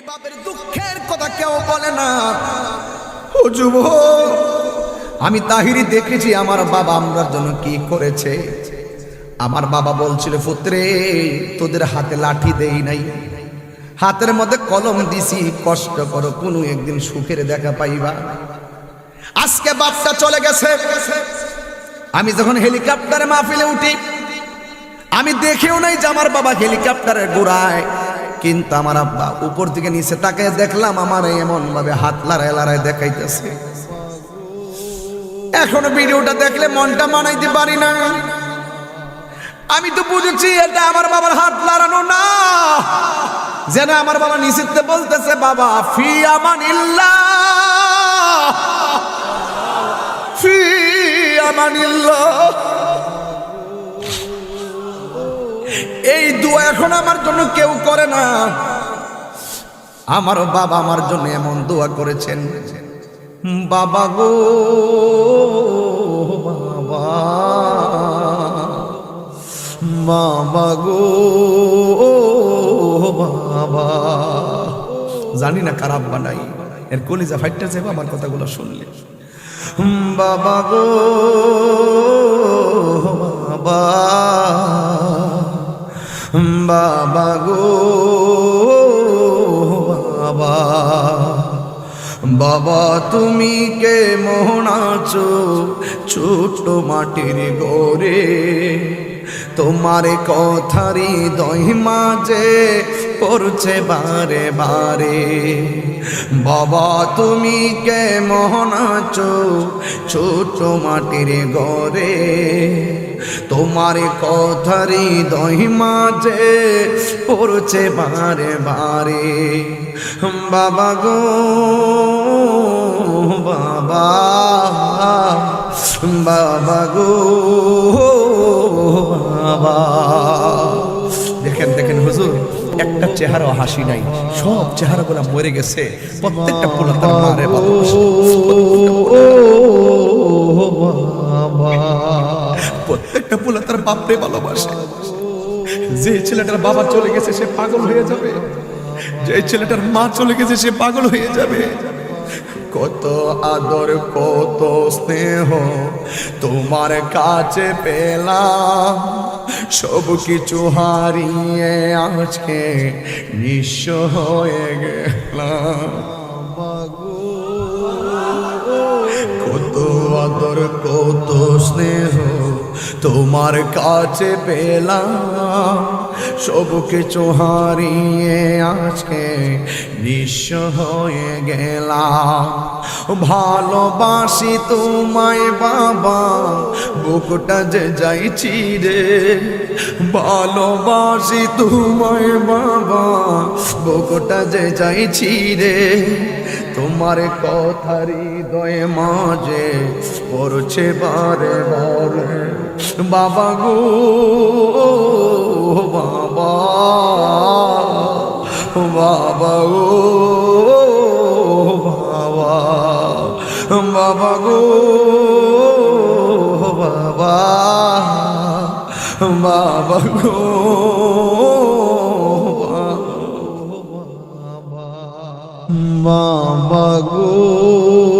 বাপের দুঃখের কথা কেউ বলে না। ও যুবক, আমি তাহিরি দেখেছি আমার বাবা আমরার জন্য কি করেছে। আমার বাবা বলছিল, পুত্রে তোদের হাতে লাঠি দেই নাই, হাতের মধ্যে কলম দিছি, কষ্ট করো, কোনো একদিন সুখের দেখা পাইবা। আজকে বাপটা চলে গেছে। আমি যখন হেলিকপ্টারে মাহফিলে উঠি, আমি দেখেও নাই যে আমার বাবা হেলিকপ্টারের গোড়ায়, কিন্তু আমার আব্বা উপর থেকে নিচে তাকায় দেখলাম আমার এমন ভাবে হাত লড়ায় লড়ায় দেখাইতেছে। এখনো ভিডিওটা দেখলে মনটা মানাইতে পারি না। আমি তো বুঝেছি এটা আমার বাবার হাত লড়ানো না, যেন আমার বাবা নিষিদ্ধ বলতেছে, বাবা ফি আমানিল্লাহ, ফি আমানিল্লাহ। এই দোয়া এখন আমার জন্য কেউ করে না। আমার বাবা আমার জন্য এমন দোয়া করেছেন, বাবা গো বাবা, বাবা গো বাবা। জানি না খারাপ বানাই, এর কলিজা ফাইটটা যাবে আমার কথাগুলো শুনলে। বাবা গো বাবা, বাবা গো বাবা, বাবা তুমি কে মোহন আছো ছোট মাটির ঘরে, তোমার কথারি দহি মাঝে পড়ছে বারে বারে। বাবা তুমি কে মোহন আছো ছোট মাটির ঘরে, তোমার কথারি দহি মাঝে পড়ছে বারে বারে। বাবা গো বাবা, বাবা গো বাবা। দেখেন দেখেন হুজুর, একটা চেহারা হাসি নাই, সব চেহারাগুলো মরে গেছে। প্রত্যেকটা পোলা তার মারে ভালোবাসে, প্রত্যেকটা পোলা তার বাপরে ভালোবাসে। যে ছেলেটার বাবা চলে গেছে সে পাগল হয়ে যাবে, যে ছেলেটার মা চলে গেছে সে পাগল হয়ে যাবে। কত আদর কত স্নেহ তোমার কাছে পেলাম, সব কিছু হারিয়ে আজকে নিঃস্ব হয়ে গেলাম। কত আদর কত স্নেহ তোমার কাছে পেলাম, সব কিছু হারিয়ে আজকে নিঃস্ব হয়ে গেলাম। ভালোবাসি তোমায় বাবা, বুকটা যে যাইছি রে, ভালোবাসি তোমায় বাবা, বুকটা যে যাইছি রে। তোমার কথার হৃদয়ে মাঝে পড়ছে বারে বারে। বাবা গো বাবা, বাবা গো বাবা, বাবা গো বাবা, বাবা গো বাবা গো।